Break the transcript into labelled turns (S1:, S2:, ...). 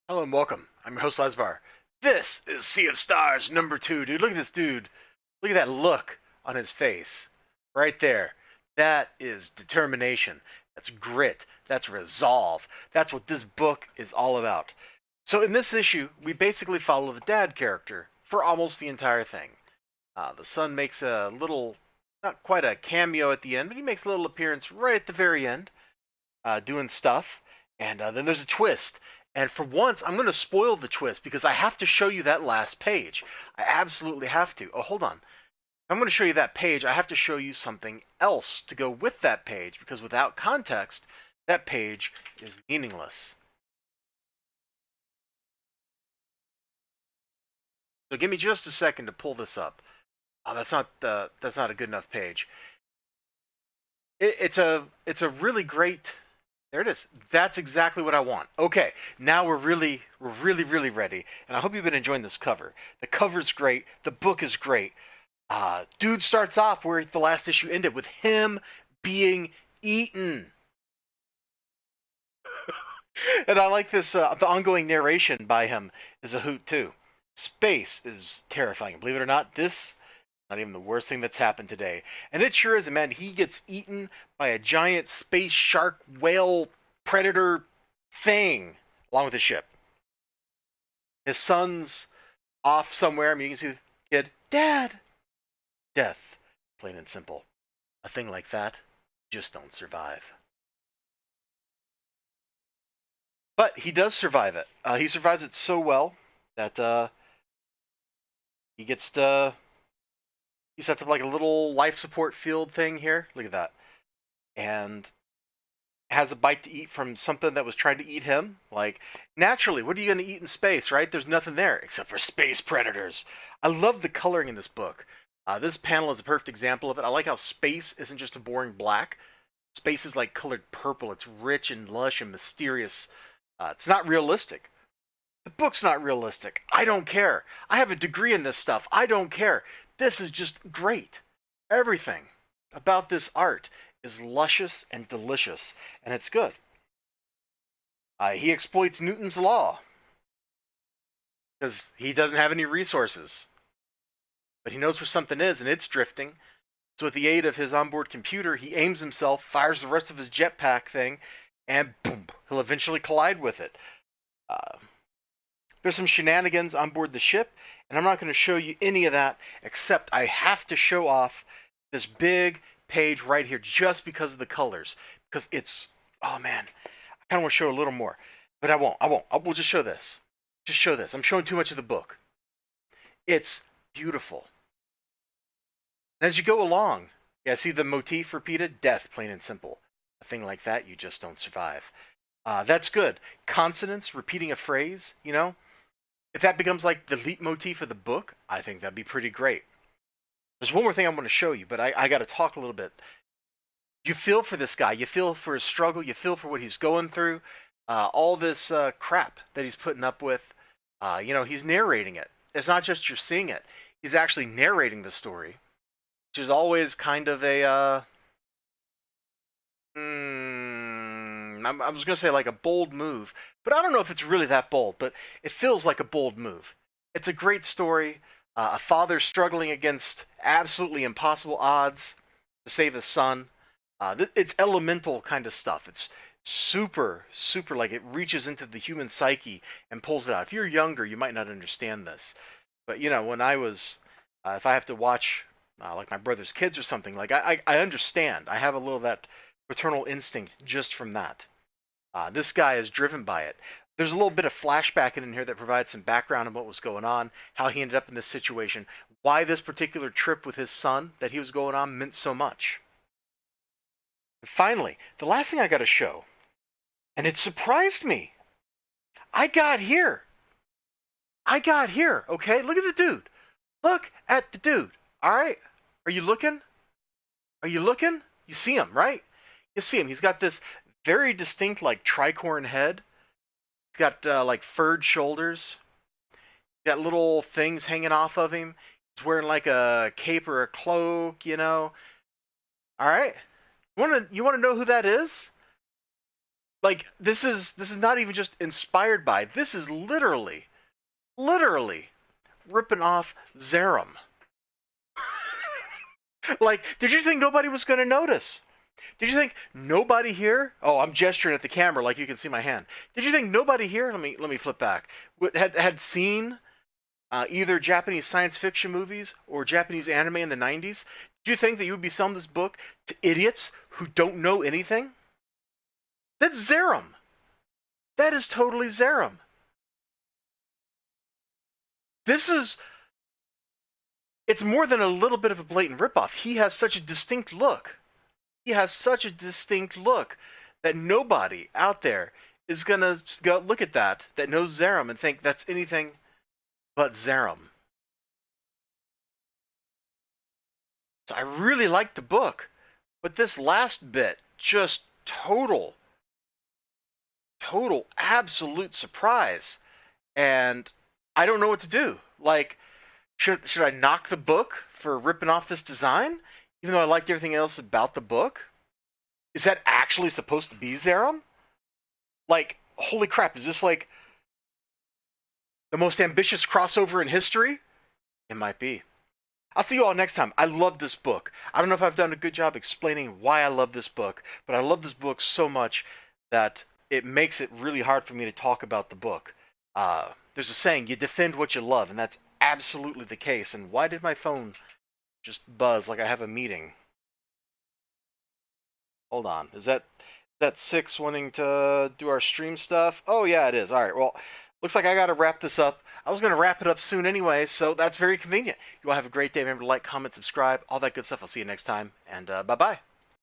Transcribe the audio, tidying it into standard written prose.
S1: Hello and welcome. I'm your host, Elizibar. This is Sea of Stars #2. Dude, look at this dude. Look at that look on his face. Right there. That is determination. That's grit. That's resolve. That's what this book is all about. So in this issue, we basically follow the dad character for almost the entire thing. The son makes a little, not quite a cameo at the end, but he makes a little appearance right at the very end, doing stuff. And then there's a twist. And for once, I'm going to spoil the twist because I have to show you that last page. I absolutely have to. Oh, hold on. If I'm going to show you that page, I have to show you something else to go with that page because without context, that page is meaningless. So give me just a second to pull this up. Oh, that's not a good enough page. It's a really great. There it is. That's exactly what I want. Okay, now we're really ready, and I hope you've been enjoying this cover. The cover's great. The book is great. Dude starts off where the last issue ended with him being eaten, and I like this. The ongoing narration by him is a hoot too. Space is terrifying. Believe it or not, this not even the worst thing that's happened today. And it sure is, man. He gets eaten by a giant space shark whale predator thing along with his ship. His son's off somewhere. I mean, you can see the kid. Dad! Death. Plain and simple. A thing like that just don't survive. But he does survive it. He survives it so well that he gets to. He sets up like a little life support field thing here. Look at that. And has a bite to eat from something that was trying to eat him. Like, naturally, what are you going to eat in space, right? There's nothing there except for space predators. I love the coloring in this book. This panel is a perfect example of it. I like how space isn't just a boring black. Space is like colored purple. It's rich and lush and mysterious. It's not realistic. The book's not realistic. I don't care. I have a degree in this stuff. I don't care. This is just great. Everything about this art is luscious and delicious, and it's good. He exploits Newton's law because he doesn't have any resources, but he knows where something is, and it's drifting. So, with the aid of his onboard computer, he aims himself, fires the rest of his jetpack thing, and boom, he'll eventually collide with it. Uh, there's some shenanigans on board the ship, and I'm not going to show you any of that, except I have to show off this big page right here just because of the colors. Because it's, oh man, I kind of want to show a little more, but I won't. We'll just show this. Just show this. I'm showing too much of the book. It's beautiful. And as you go along, yeah, see the motif repeated? Death, plain and simple. A thing like that, you just don't survive. That's good. Consonants, repeating a phrase, you know? If that becomes like the leitmotif of the book, I think that'd be pretty great. There's one more thing I'm going to show you, but I got to talk a little bit. You feel for this guy. You feel for his struggle. You feel for what he's going through. All this crap that he's putting up with. He's narrating it. It's not just you're seeing it. He's actually narrating the story, which is always kind of a. I was going to say like a bold move, but I don't know if it's really that bold, but it feels like a bold move. It's a great story. A father struggling against absolutely impossible odds to save his son. It's elemental kind of stuff. It's super, like it reaches into the human psyche and pulls it out. If you're younger, you might not understand this. But, when I was, if I have to watch like my brother's kids or something, like I understand. I have a little of that paternal instinct just from that. This guy is driven by it. There's a little bit of flashback in here that provides some background on what was going on, how he ended up in this situation, why this particular trip with his son that he was going on meant so much. And finally, the last thing I got to show, and it surprised me. I got here. Okay? Look at the dude. Look at the dude. All right? Are you looking? You see him, right? You see him. He's got this very distinct, like, tricorn head. He's got, like, furred shoulders. He's got little things hanging off of him. He's wearing, like, a cape or a cloak, All right? You want to know who that is? Like this is not even just inspired by. This is literally ripping off Zerum. Like, did you think nobody was going to notice? Did you think nobody here? Oh, I'm gesturing at the camera like you can see my hand. Did you think nobody here? Let me flip back. Had seen either Japanese science fiction movies or Japanese anime in the '90s? Do you think that you would be selling this book to idiots who don't know anything? That's Zerum. That is totally Zerum. This is. It's more than a little bit of a blatant ripoff. He has such a distinct look. He has such a distinct look that nobody out there is gonna go look at that knows Zerum and think that's anything but Zerum. So I really liked the book, but this last bit just total absolute surprise, and I don't know what to do. Like, should I knock the book for ripping off this design, even though I liked everything else about the book? Is that actually supposed to be Zerum? Like, holy crap, is this like the most ambitious crossover in history? It might be. I'll see you all next time. I love this book. I don't know if I've done a good job explaining why I love this book, but I love this book so much that it makes it really hard for me to talk about the book. There's a saying, you defend what you love, and that's absolutely the case. And why did my phone just buzz like I have a meeting? Hold on. Is that Six wanting to do our stream stuff? Oh, yeah, it is. All right, well, looks like I got to wrap this up. I was going to wrap it up soon anyway, so that's very convenient. You all have a great day. Remember to like, comment, subscribe, all that good stuff. I'll see you next time, and bye-bye.